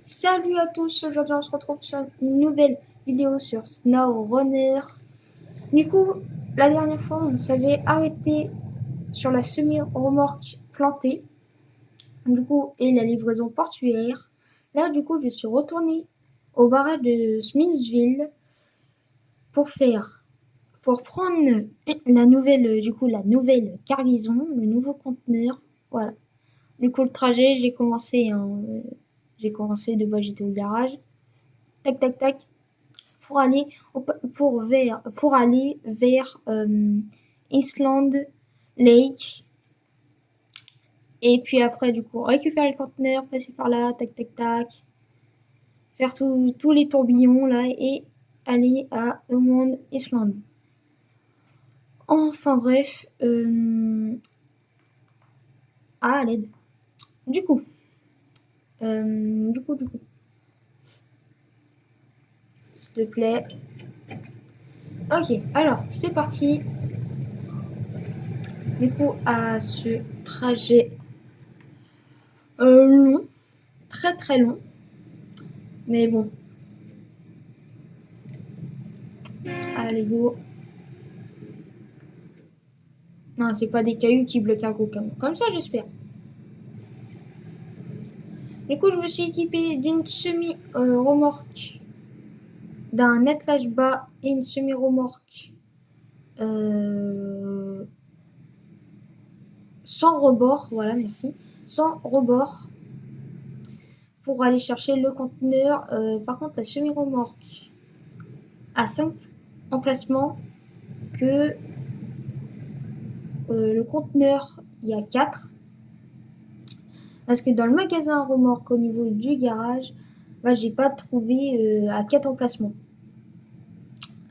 Salut à tous, aujourd'hui on se retrouve sur une nouvelle vidéo sur SnowRunner. Du coup, la dernière fois on s'avait arrêté sur la semi-remorque plantée, du coup, et la livraison portuaire. Là, du coup, je suis retourné au barrage de Smithville pour prendre la nouvelle cargaison, le nouveau conteneur. Voilà. Du coup, le trajet, j'étais au garage. Tac, tac, tac. Pour aller vers Island Lake. Et puis après, du coup, récupérer le conteneur, passer par là, tac, tac, tac. Faire tous les tourbillons là et aller à Hammond Island. Enfin bref. À l'aide. Du coup. Du coup. S'il te plaît. Ok, alors, c'est parti. Du coup, à ce trajet long, très très long. Mais bon. Allez, go. Non, c'est pas des cailloux qui bloquent un gros camion. Comme ça, j'espère. Du coup, je me suis équipée d'une semi-remorque, d'un attelage bas et une semi-remorque sans rebord. Voilà, merci. Sans rebord pour aller chercher le conteneur. Par contre, la semi-remorque a 5 emplacements que le conteneur, il y a 4. Parce que dans le magasin à remorque au niveau du garage, bah, j'ai pas trouvé à 4 emplacements.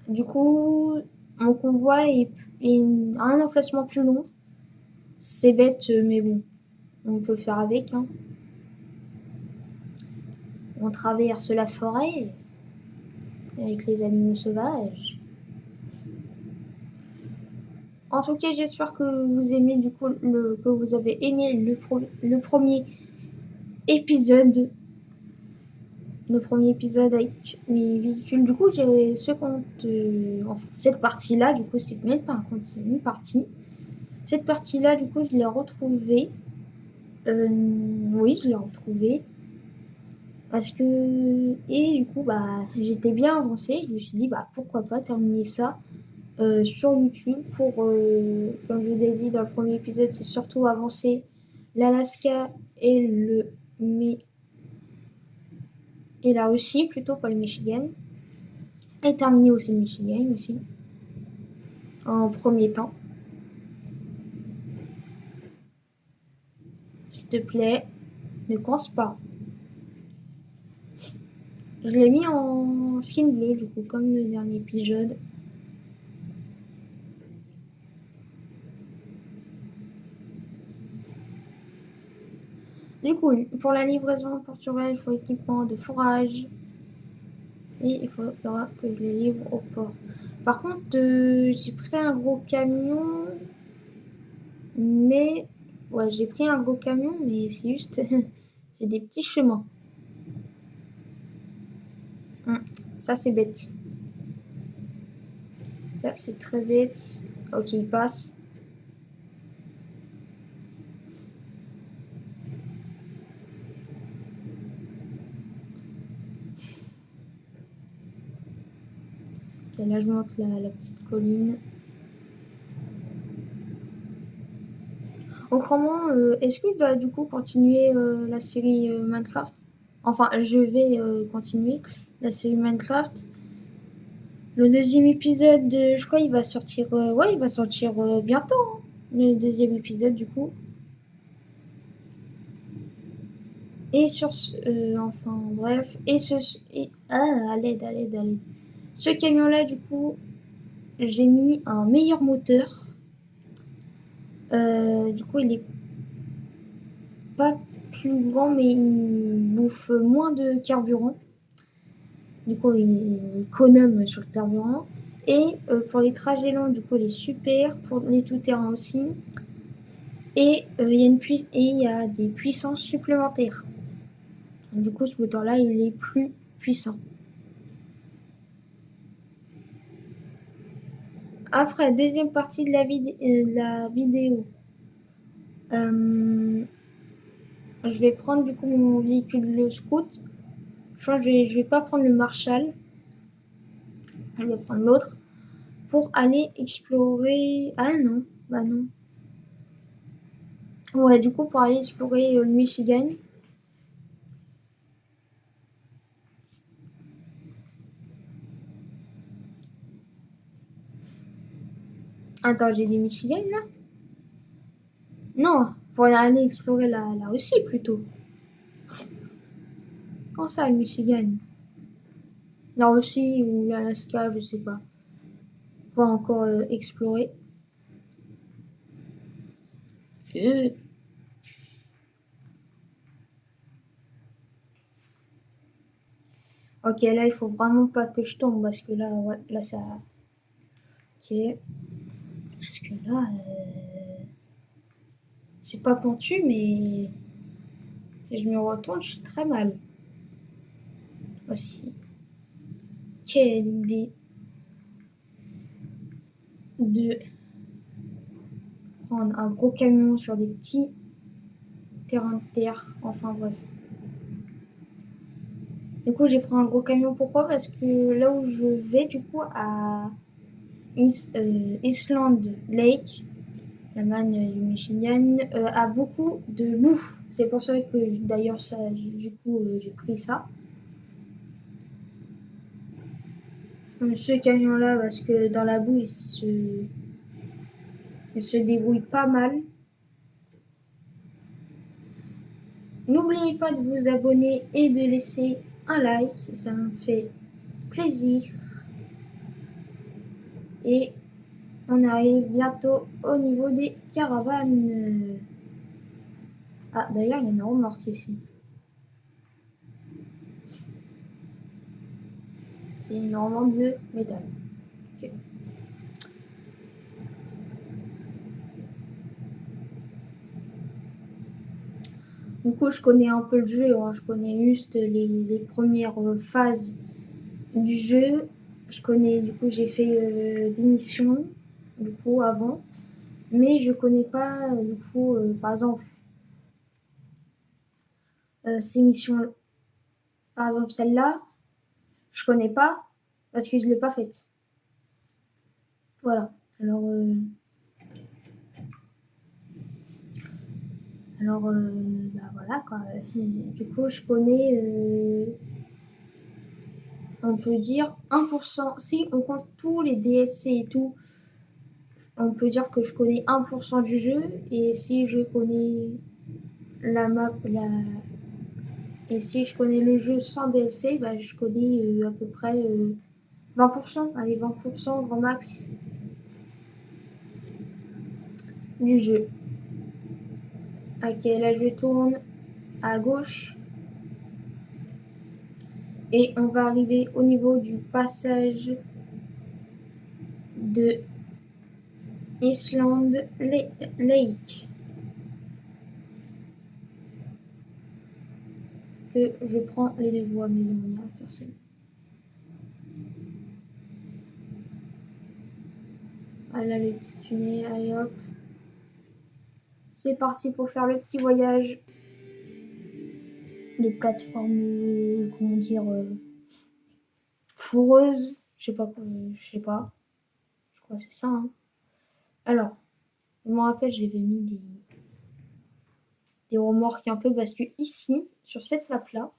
Du coup, mon convoi est un emplacement plus long. C'est bête, mais bon, on peut faire avec. Hein. On traverse la forêt avec les animaux sauvages. En tout cas, j'espère que vous aimez du coup que vous avez aimé le premier épisode. Le premier épisode avec mes véhicules. Du coup, j'ai ce compte. Enfin, cette partie-là, du coup, c'est même pas un compte, c'est une partie. Cette partie-là, du coup, je l'ai retrouvée. Oui, je l'ai retrouvée. Parce que. Et du coup, bah, j'étais bien avancée. Je me suis dit, bah, pourquoi pas terminer ça sur YouTube pour. Comme je vous l'ai dit dans le premier épisode, c'est surtout avancer l'Alaska et et là aussi, plutôt pas le Michigan. Et terminer aussi le Michigan aussi. En premier temps. S'il te plaît, ne coince pas. Je l'ai mis en skin bleu, du coup, comme le dernier épisode. Du coup, pour la livraison portuaire, il faut équipement de fourrage. Et il faudra que je le livre au port. Par contre, j'ai pris un gros camion. Mais. Ouais, j'ai pris un gros camion, mais c'est juste. C'est des petits chemins. Ça, c'est bête. Ça, c'est très bête. Ok, il passe. Et là, je monte la petite colline. Autrement, est-ce que je dois du coup continuer la série Minecraft? Enfin, je vais continuer la série Minecraft. Le deuxième épisode, je crois, il va sortir. Ouais, il va sortir bientôt. Hein, le deuxième épisode, du coup. Et sur ce. Enfin, bref. À l'aide. Ce camion-là, du coup, j'ai mis un meilleur moteur. Du coup, il est pas plus grand, mais il bouffe moins de carburant. Du coup, il économe sur le carburant. Et pour les trajets longs, du coup, il est super. Pour les tout-terrain aussi. Et il y a des puissances supplémentaires. Du coup, ce moteur-là, il est plus puissant. Après, deuxième partie de la vidéo. Je vais prendre du coup mon véhicule le scout. Je pense que je vais pas prendre le Marshall. Je vais prendre l'autre pour aller explorer. Ah non, bah non. Ouais, du coup, pour aller explorer le Michigan. Attends, j'ai dit Michigan là? Non, faut aller explorer la Russie plutôt. Quand ça, le Michigan? La Russie ou l'Alaska, je sais pas. Pas encore explorer. Euh, Ok, là, il faut vraiment pas que je tombe parce que là, ouais, là, ça. Ok. Parce que là, c'est pas pentu, mais si je me retourne, je suis très mal. Aussi. Quelle idée de prendre un gros camion sur des petits terrains de terre. Enfin, bref. Du coup, j'ai pris un gros camion. Pourquoi? Parce que là où je vais, du coup, à Island Lake, la manne du Michigan, a beaucoup de bouffe. C'est pour ça que d'ailleurs, du coup, j'ai pris ça. Ce camion-là, parce que dans la boue, il se débrouille pas mal. N'oubliez pas de vous abonner et de laisser un like, ça me fait plaisir. Et on arrive bientôt au niveau des caravanes. Ah, d'ailleurs, il y a une remorque ici. C'est une remorque de métal. Ok. Du coup, je connais un peu le jeu, hein. Je connais juste les premières phases du jeu. Je connais, du coup, j'ai fait des missions, du coup, avant. Mais je connais pas, du coup, par exemple, ces missions, par exemple, celle-là, je connais pas parce que je l'ai pas faite. Voilà. Bah voilà quoi. Du coup, je connais, on peut dire 1%. Si on compte tous les DLC et tout, on peut dire que je connais 1% du jeu. Et si je connais la map, et si je connais le jeu sans DLC, bah, je connais à peu près 20%. Allez, 20%, grand max du jeu. Ok, là je tourne à gauche. Et on va arriver au niveau du passage de Island Lake. Que je prends les deux voies, mais bon, il n'y a personne. Ah là, le petit tunnel, allez hop. C'est parti pour faire le petit voyage. Les plateformes, comment dire, fourreuses. Je sais pas, je sais pas. Je crois que c'est ça, hein. Alors, je me rappelle, j'avais mis des remorques un peu parce que ici, sur cette map-là,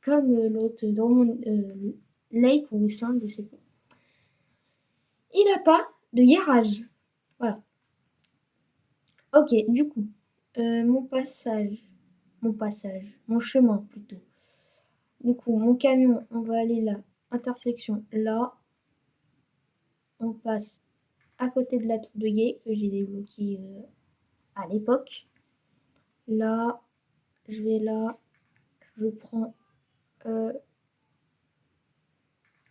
comme l'autre Drummond Lake ou Island, je sais pas, il n'a pas de garage. Voilà. Ok, du coup, mon chemin plutôt. Du coup, mon camion, on va aller là, intersection là. On passe à côté de la tour de guet que j'ai débloquée à l'époque. Là, je vais là, je prends euh,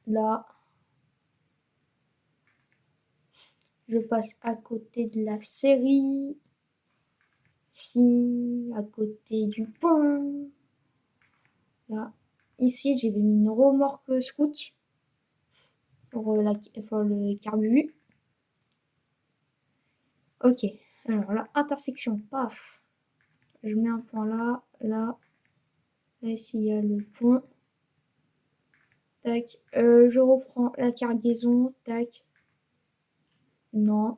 là, je passe à côté de la série, ici, à côté du pont. Là. Ici, j'ai mis une remorque scout pour le carbu. Ok. Alors là, intersection, paf. Je mets un point là, là. Là, ici, il y a le pont. Tac. Je reprends la cargaison. Tac. Non.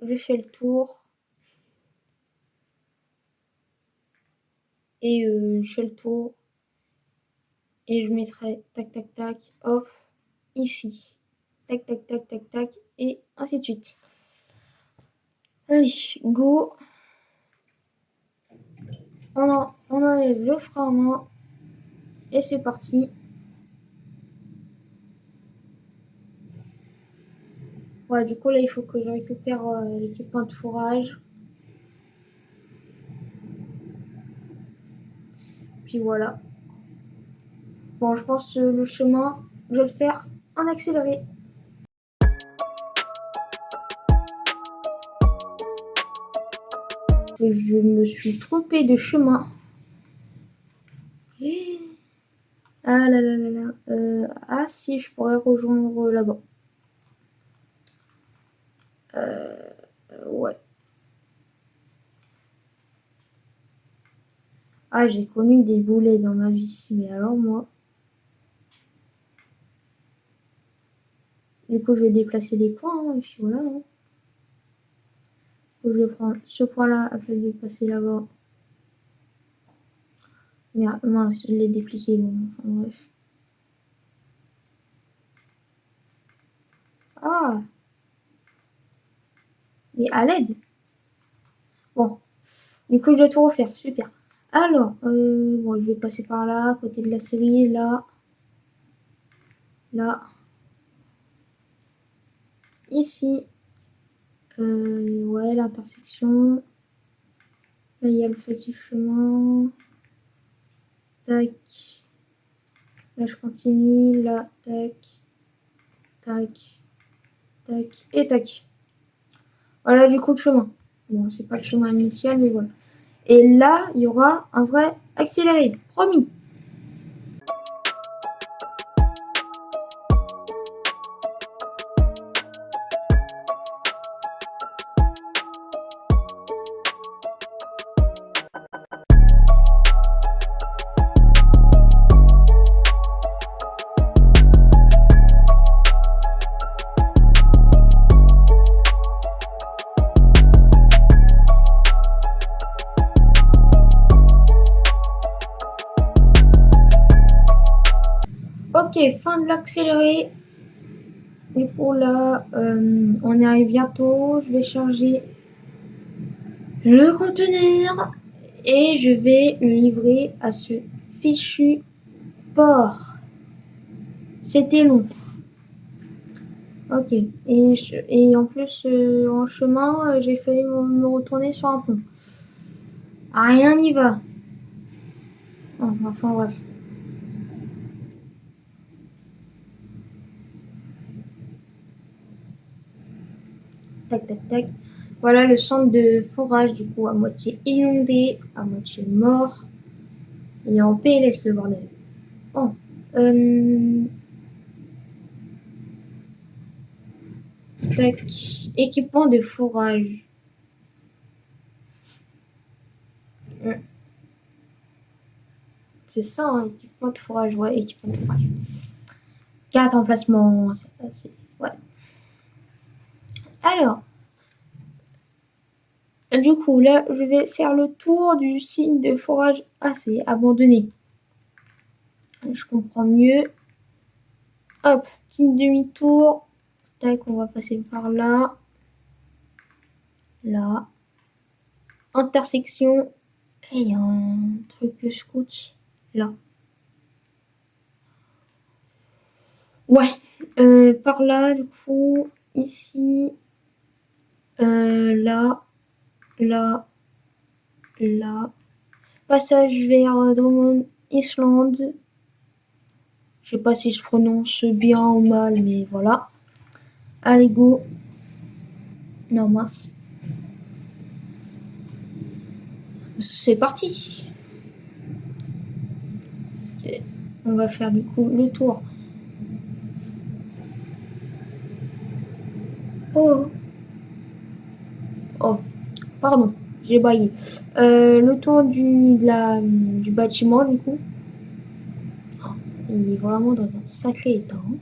Je fais le tour. Et je fais le tour. Et je mettrai tac, tac, tac. Hop. Ici. Tac, tac, tac, tac, tac. Et ainsi de suite. Allez, go. On enlève le frein à main. Et c'est parti. Ouais, du coup, là, il faut que je récupère l'équipement de fourrage. Puis voilà. Bon, je pense que le chemin, je vais le faire en accéléré. Je me suis trompée de chemin. Ah là là là là. Ah si, je pourrais rejoindre là-bas. Ouais. Ah, j'ai connu des boulets dans ma vie. Mais alors moi... Du coup, je vais déplacer les points. Hein, et puis voilà. Hein. Je vais prendre ce point-là afin de passer là-bas. Merde, mince, je l'ai dépliqué. Bon, enfin bref. Ah, mais à l'aide. Bon, du coup, je dois tout refaire. Super. Alors, bon, je vais passer par là, à côté de la série, là. Là. Ici. Ouais, l'intersection. Là, il y a le petit chemin. Tac. Là, je continue. Là, tac. Tac. Tac. Et tac. Voilà, du coup, le chemin. Bon, c'est pas le chemin initial, mais voilà. Et là, il y aura un vrai accéléré. Promis. Ok, fin de l'accéléré. Du coup, là, on y arrive bientôt. Je vais charger le conteneur et je vais le livrer à ce fichu port. C'était long. Ok. Et en plus, en chemin, j'ai failli me retourner sur un pont. Rien n'y va. Oh, enfin bref. Tac, tac, tac. Voilà le centre de forage, du coup, à moitié inondé, à moitié mort. Il est en PLS, le bordel. Bon. Tac. Équipement de forage. C'est ça, hein, équipement de forage. Ouais, équipement de forage. 4 emplacements. Ouais. Alors. Du coup, là, je vais faire le tour du site de forage. Ah, c'est abandonné. Je comprends mieux. Hop, petit demi-tour. Tac, on va passer par là. Là. Intersection. Et il y a un truc scout. Là. Ouais. Par là, du coup. Ici. Là. Là. Là. Passage vers Drummond Island. Je sais pas si je prononce bien ou mal, mais voilà. Allez, go. Non, mince. C'est parti. Ok. On va faire du coup le tour. Oh. Oh. Pardon. J'ai baillé. Le tour du bâtiment du coup. Il est vraiment dans un sacré état. Hein.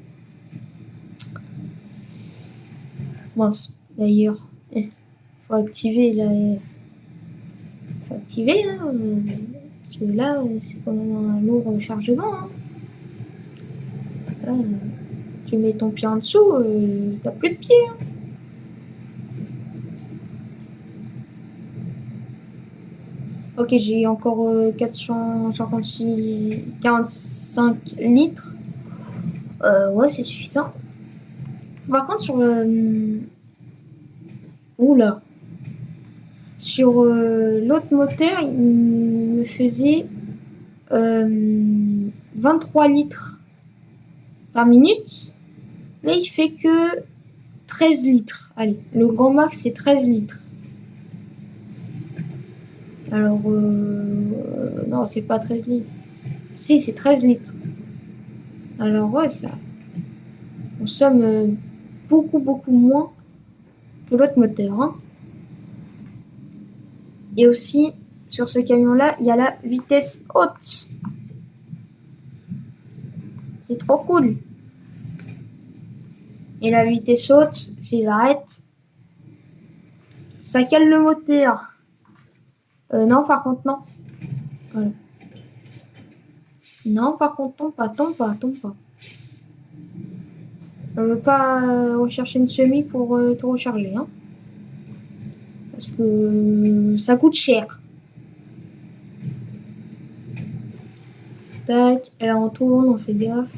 Mince. D'ailleurs. Faut activer la... Faut activer hein. Parce que là, c'est quand même un lourd chargement. Hein. Là, tu mets ton pied en dessous, t'as plus de pied. Hein. Ok, j'ai encore 456, 45 litres. Ouais, c'est suffisant. Par contre, sur le... Oula. Sur l'autre moteur, il me faisait 23 litres par minute. Là, il fait que 13 litres. Allez, le grand max, c'est 13 litres. Alors, non, c'est pas 13 litres. Si, c'est 13 litres. Alors, ouais, ça consomme beaucoup, beaucoup moins que l'autre moteur. Hein. Et aussi, sur ce camion-là, il y a la vitesse haute. C'est trop cool. Et la vitesse haute, s'il arrête, ça cale le moteur. Non, par contre, non. Voilà. Non, par contre, tombe pas, tombe pas, tombe pas. Je veux pas rechercher une semi pour tout recharger. Hein. Parce que ça coûte cher. Tac, et là on tourne, on fait gaffe.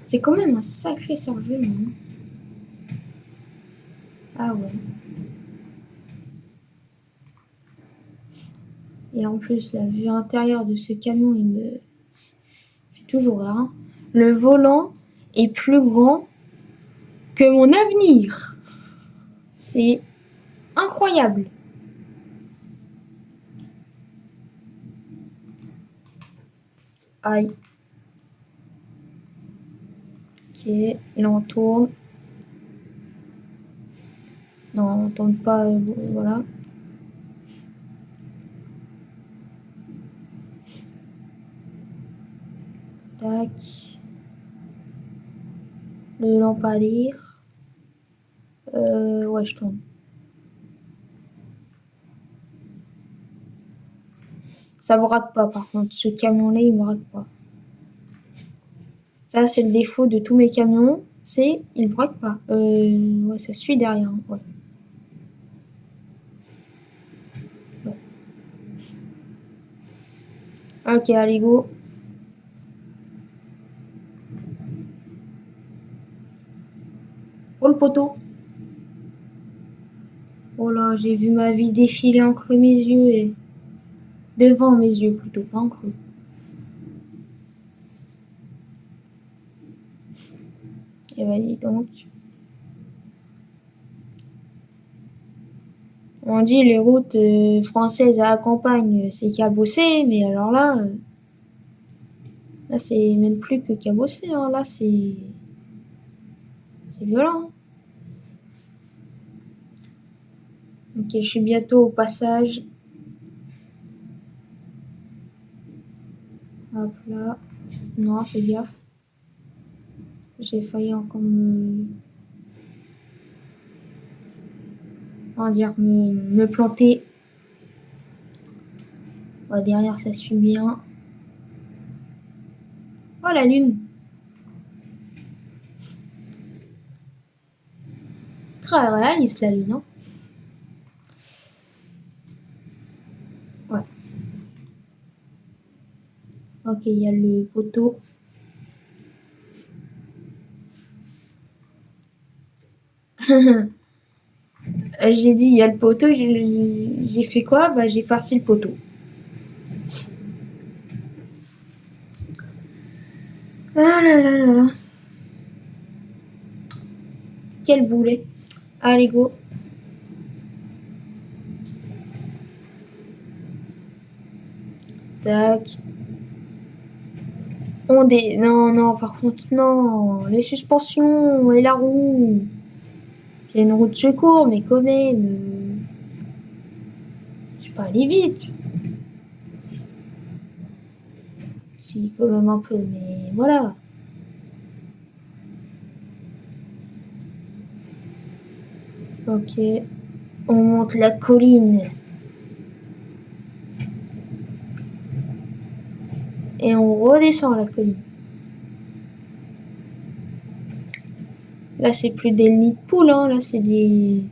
C'est quand même un sacré chargement. Ah ouais. Et en plus, la vue intérieure de ce camion, il me fait toujours rire. Hein. Le volant est plus grand que mon avenir. C'est incroyable. Aïe. Ok, là on tourne. Non, on tourne pas, voilà. Tac. Le lampadaire. Ouais, je tourne. Ça vous rate pas, par contre. Ce camion-là, il me rate pas. Ça, c'est le défaut de tous mes camions. C'est, il braque pas. Ouais, ça suit derrière. Ouais. Ouais. Ok, allez, go. Oh, le poteau. Oh là, j'ai vu ma vie défiler entre mes yeux et... Devant mes yeux, plutôt, pas en creux. Et bah, dis donc. On dit les routes françaises à la campagne, c'est cabossé, mais alors là... Là, c'est même plus que cabossé, hein. Là, c'est... C'est violent. Ok, je suis bientôt au passage. Hop là. Non, fais gaffe. J'ai failli encore me... On va dire me planter. Ouais, derrière, ça suit bien. Oh, la lune. Très réaliste, la lune, hein. Ouais. Ok, il y a le poteau. J'ai dit, il y a le poteau. J'ai fait quoi? Bah, j'ai farci le poteau. Ah là là là là. Quel boulet. Allez, go. Tac. Non, non, par contre, non. Les suspensions et la roue. J'ai une roue de secours, mais quand même. Je peux aller vite. Si, quand même un peu, mais voilà. Ok. On monte la colline. Et on redescend la colline. Là, c'est plus des nids de poules, hein. Là, c'est des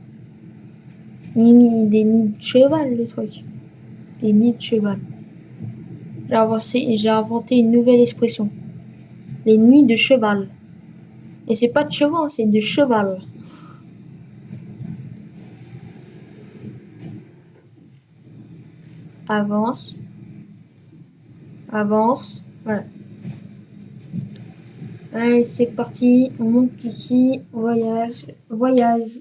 nids de cheval, le truc. Des nids de cheval. J'ai inventé une nouvelle expression. Les nids de cheval. Et c'est pas de cheval, c'est de cheval. Avance. Avance. Voilà. Allez, c'est parti. On monte Kiki. Voyage. Voyage.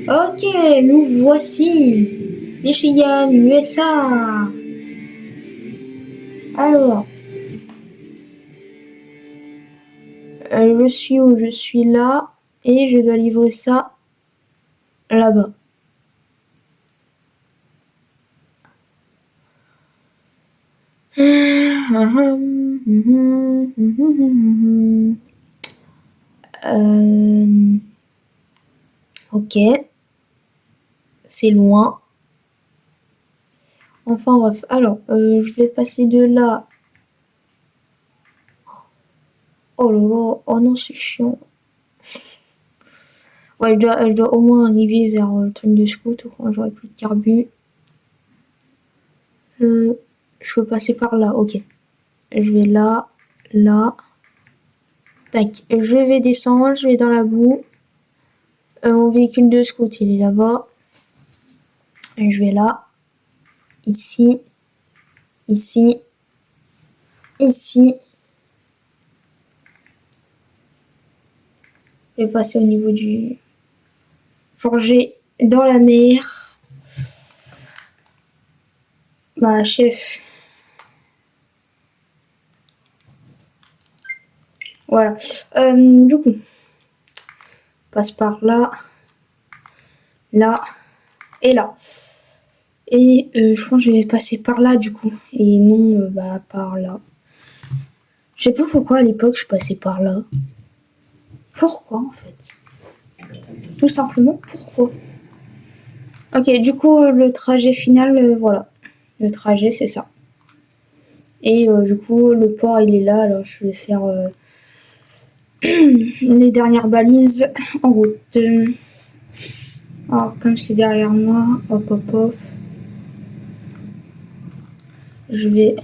Ok, nous voici. Michigan, USA. Alors, je suis où? Je suis là. Et je dois livrer ça là-bas. Ok, c'est loin. Enfin bref, alors, je vais passer de là. Oh là là, oh non, c'est chiant. Ouais, je dois au moins arriver vers le truc de scout quand j'aurai plus de carbu. Je peux passer par là, ok. Je vais là, là. Tac, je vais descendre, je vais dans la boue. Mon véhicule de scout, il est là-bas. Je vais là, ici, ici, ici. Je vais passer au niveau du forger dans la mer. Bah, chef. Voilà. Du coup, passe par là, là et là. Et je pense que je vais passer par là du coup. Et non, bah, par là. Je sais pas pourquoi à l'époque je passais par là. Pourquoi en fait? Tout simplement pourquoi? Ok, du coup, le trajet final, voilà. Le trajet, c'est ça. Et du coup, le port, il est là. Alors, je vais faire les dernières balises en route. Alors, comme c'est derrière moi, hop, hop, hop. Je vais...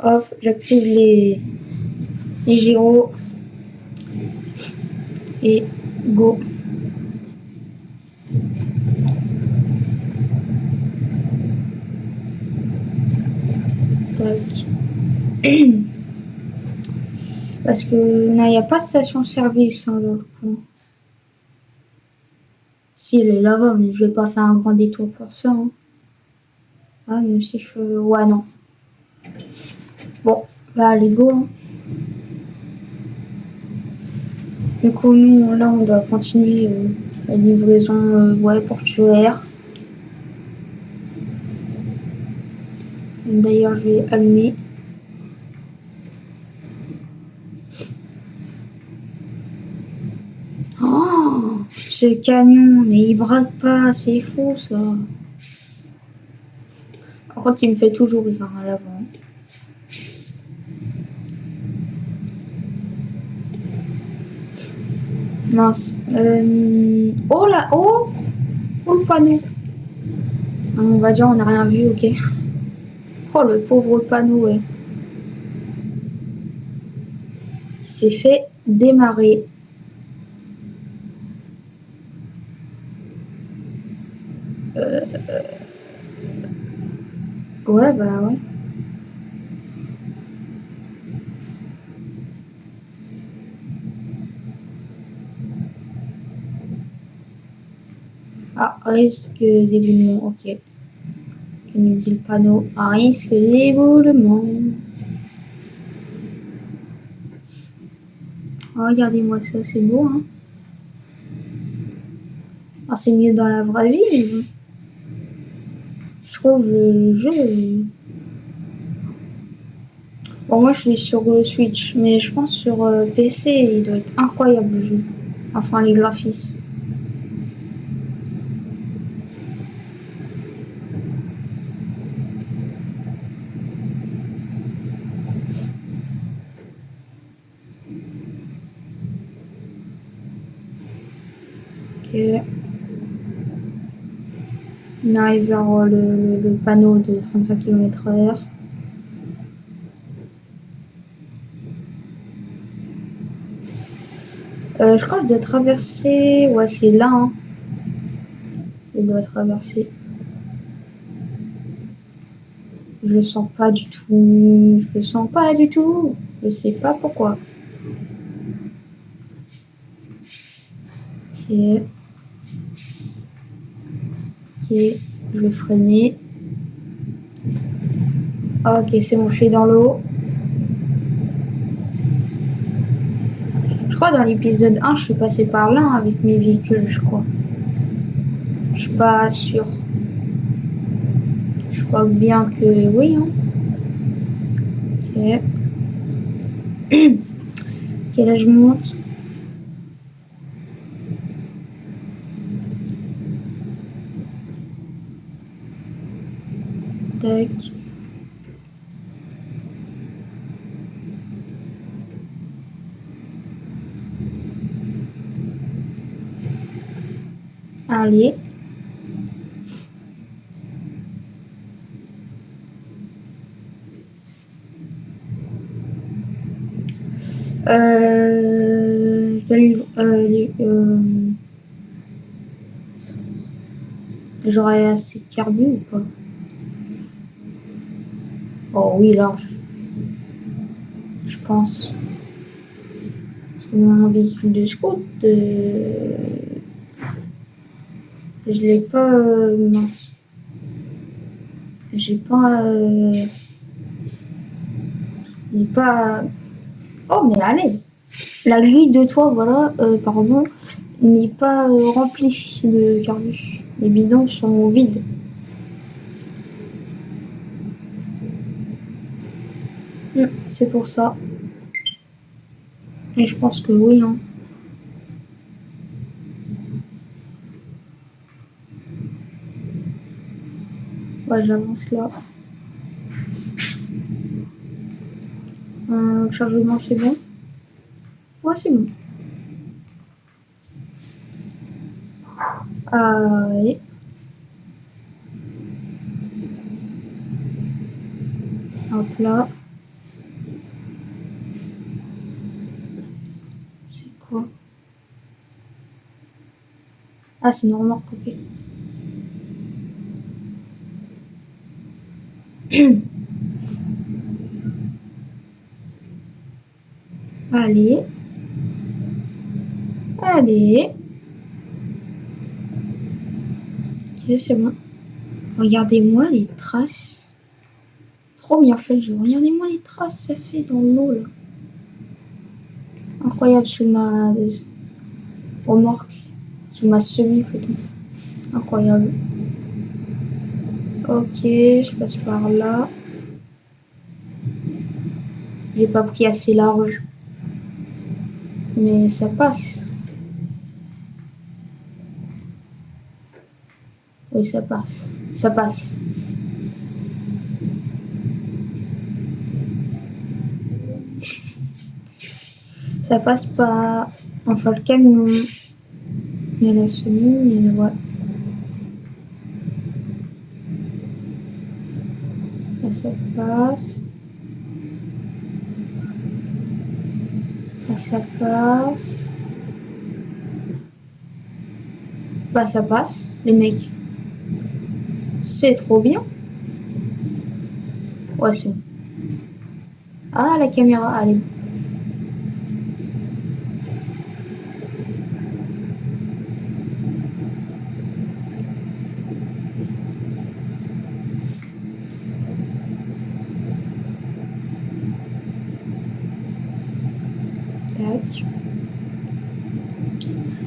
Hop, j'active les gyros. Et go. Tac. Parce que non, il n'y a pas station-service hein, dans le coin. Si, elle est là-bas, mais je vais pas faire un grand détour pour ça. Hein. Ah, même si je veux... Ouais, non. Bon, bah allez, go. Hein. Du coup, nous, là, on doit continuer la livraison ouais, portuaire. D'ailleurs, je vais allumer. Oh, ce camion, mais il braque pas, c'est fou ça. Par contre, il me fait toujours rire à l'avant. Mince. Oh là, oh, oh le panneau. On va dire, on n'a rien vu, ok. Oh le pauvre panneau, ouais. Il s'est fait démarrer. Ouais, bah ouais. Ah, risque d'éboulement, ok. Comme il dit le panneau, à risque d'éboulement. Oh, regardez-moi ça, c'est beau, hein. Ah, c'est mieux dans la vraie vie, mais bon. Je trouve le jeu. Bon, moi je suis sur Switch, mais je pense sur PC, il doit être incroyable le jeu. Enfin, les graphismes. Ok. On arrive vers le panneau de 35 km/h. Je crois que je dois traverser. Ouais, c'est là, hein. Je dois traverser. Je le sens pas du tout. Je le sens pas du tout. Je sais pas pourquoi. Ok. Ok. Je vais freiner. Ok, c'est bon, je suis dans l'eau. Je crois dans l'épisode 1, je suis passé par là avec mes véhicules, je crois. Je suis pas sûre. Je crois bien que oui, hein. Ok. Ok, là je monte. Tac. Allez. J'aurais assez de carbu ou pas? Oh oui, large. Je pense. Parce que mon véhicule de scout, je l'ai pas mince. J'ai pas. J'ai pas. Oh, mais allez! La grille de toit, voilà, pardon, n'est pas remplie de carburant. Les bidons sont vides. C'est pour ça. Et je pense que oui, hein. Ouais, j'avance là. Le chargement, c'est bon? Ouais, c'est bon. Allez. Hop là. C'est quoi? Ah, c'est une remorque, ok. Allez. Allez. Ok, c'est bon. Regardez-moi les traces. Trop bien fait le jeu. Regardez-moi les traces ça fait dans l'eau là. Incroyable sous ma remorque. Sous ma semi plutôt. Incroyable. Ok, je passe par là. J'ai pas pris assez large. Mais ça passe. Oui, ça passe. Ça passe. Ça passe pas. Enfin, le camion. Il y a la semi, mais ouais. Là, ça passe. Là, ça passe. Bah, ça passe, les mecs. C'est trop bien. Ouais, c'est bon. Ah, la caméra, allez.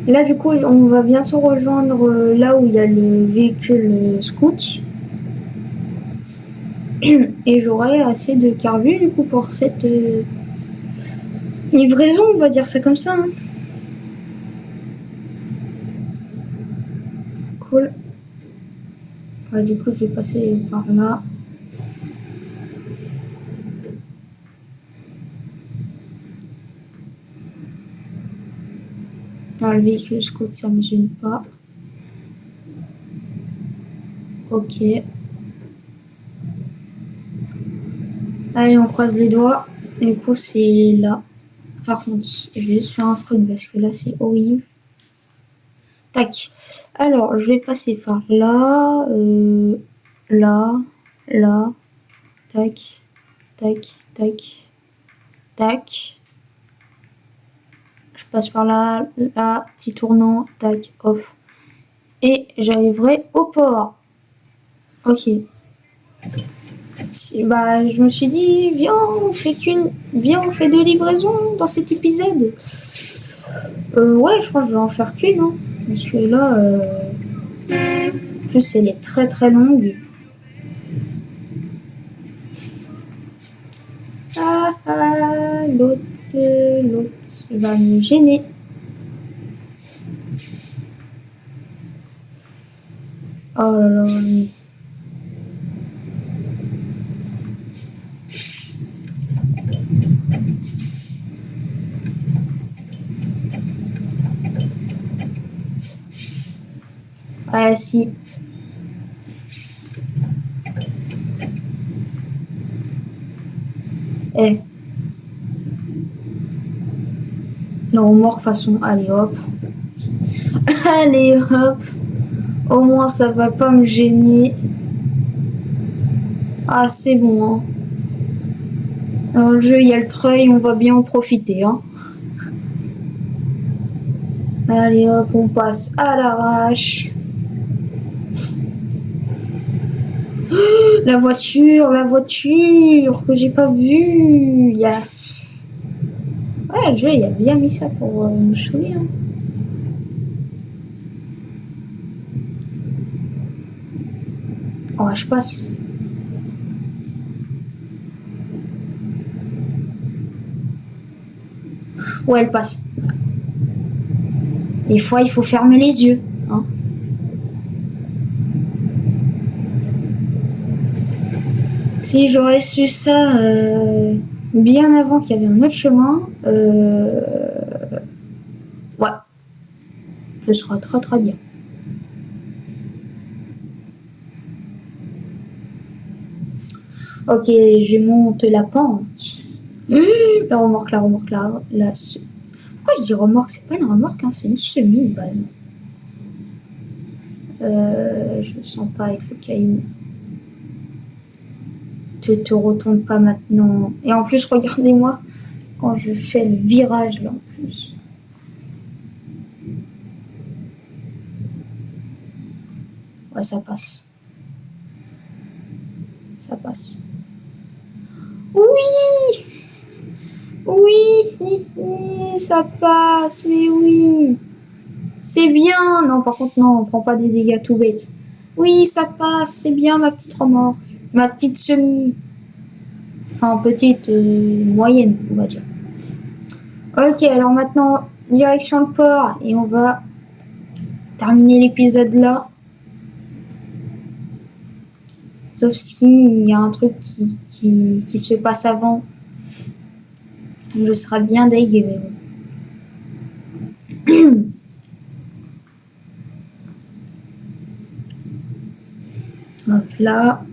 Là, du coup, on va bientôt rejoindre là où il y a le véhicule scout. Et j'aurai assez de carbu, du coup, pour cette livraison, on va dire ça comme ça. Hein. Cool. Du coup, je vais passer par là. Le véhicule scout, ça me gêne pas. Ok. Allez, on croise les doigts. Du coup, c'est là. Par contre, je vais juste faire un truc parce que là, c'est horrible. Tac. Alors, je vais passer par là. Là. Là. Tac. Tac. Tac. Tac. Je passe par là. Là. Petit tournant. Tac. Off. Et j'arriverai au port. Ok. Bah, je me suis dit, viens, on fait 2 livraisons dans cet épisode. Ouais, je pense que je vais en faire qu'une, hein. Parce que là, en plus, elle est très très longue. L'autre va me gêner. Oh là là, oui. Ah si. Eh. La remorque façon, allez hop. Allez hop. Au moins ça va pas me gêner. Ah c'est bon. Hein. Dans le jeu il y a le treuil, on va bien en profiter. Hein. Allez hop, on passe à l'arrache. La voiture que j'ai pas vue. Il y a... Ouais, le jeu, il a bien mis ça pour nous saouler. Hein. Oh, je passe. Ouais, elle passe. Des fois, il faut fermer les yeux. Hein. Si j'aurais su ça bien avant qu'il y avait un autre chemin, ouais, ce sera très très bien. Ok, je monte la pente. La remorque, là. Pourquoi je dis remorque? C'est pas une remorque, hein, c'est une semi de base. Je le sens pas avec le caillou. Te retourne pas maintenant. Et en plus, regardez-moi quand je fais le virage là en plus. Ouais, ça passe. Ça passe. Oui! Oui! Ça passe, mais oui! C'est bien! Non, par contre, non, on prend pas des dégâts tout bêtes. Oui, ça passe, c'est bien ma petite remorque. Ma petite semi. Enfin, petite, moyenne, on va dire. Ok, alors maintenant, direction le port. Et on va terminer l'épisode là. Sauf s'il y a un truc qui se passe avant. Je serai bien dégueu, mais bon. Hop là.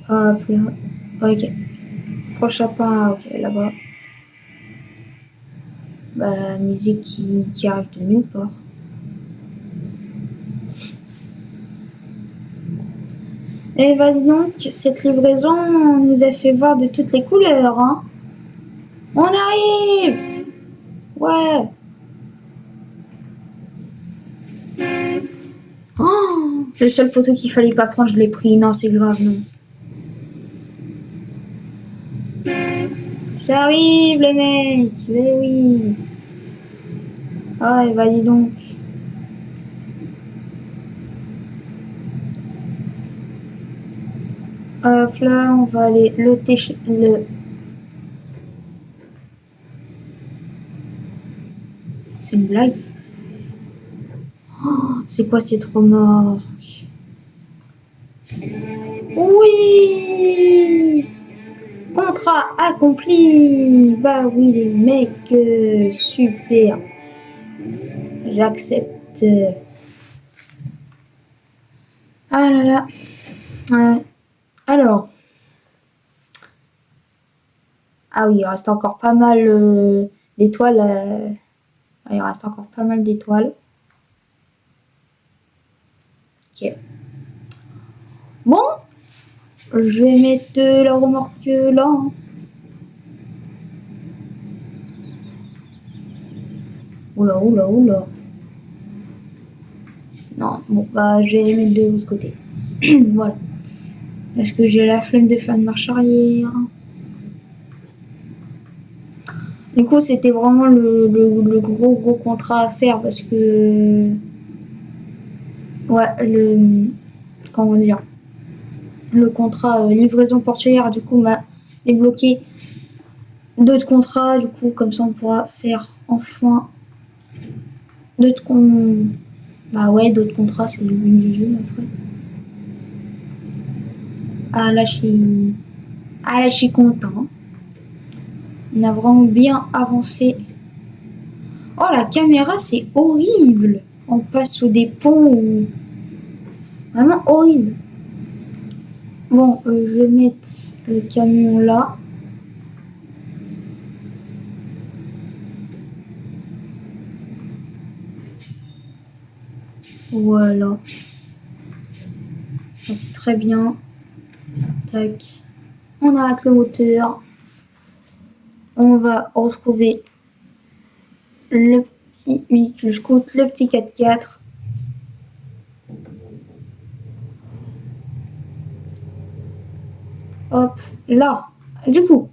Hop là. Ok. Prochain pas, ok, là-bas. Bah, la musique qui arrive de nulle part. Et bah dis donc, cette livraison nous a fait voir de toutes les couleurs, hein. On arrive! Ouais! Oh, le seul photo qu'il fallait pas prendre, je l'ai pris. Non, c'est grave, non. Je J'arrive les mecs. Mais oui. Ah, et bah dis donc. Là, on va aller le... C'est une blague. Oh, c'est quoi cette remorque? Oui! Contrat accompli! Bah oui, les mecs, super. J'accepte. Ah là là. Ouais. Alors. Ah oui, il reste encore pas mal d'étoiles. Il reste encore pas mal d'étoiles. Ok. Bon. Je vais mettre la remorque là. Hein. Oula, oula, oula. Non, bon, bah, je vais mettre de l'autre côté. Voilà. Parce que j'ai la flemme de faire une marche arrière. Du coup, c'était vraiment le gros contrat à faire parce que... Ouais, comment dire? Le contrat livraison portuaire, du coup, m'a débloqué d'autres contrats. Du coup, comme ça, on pourra faire enfin d'autres Bah ouais, d'autres contrats, c'est le but du jeu, après. Ah là, je suis content. On a vraiment bien avancé. Oh, la caméra, c'est horrible. On passe sous des ponts ou... Vraiment horrible. Bon, je vais mettre le camion là. Voilà. Ça, c'est très bien. Tac. On arrête le moteur. On va retrouver le petit véhicule scout, le petit 4x4. Hop, là. Du coup,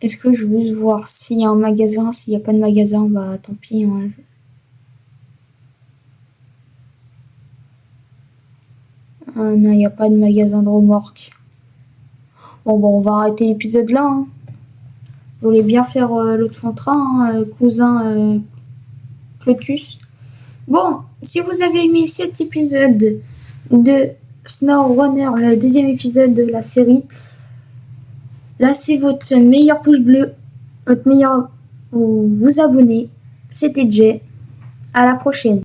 est-ce que je veux voir s'il y a un magasin? S'il n'y a pas de magasin, bah tant pis. Hein. Non, il n'y a pas de magasin de remorque. Bon, on va arrêter l'épisode là. Hein. Je voulais bien faire l'autre contrat, hein, cousin Clotus. Bon, si vous avez aimé cet épisode de SnowRunner, le deuxième épisode de la série, laissez votre meilleur pouce bleu, votre meilleur vous abonner. C'était Jay. À la prochaine.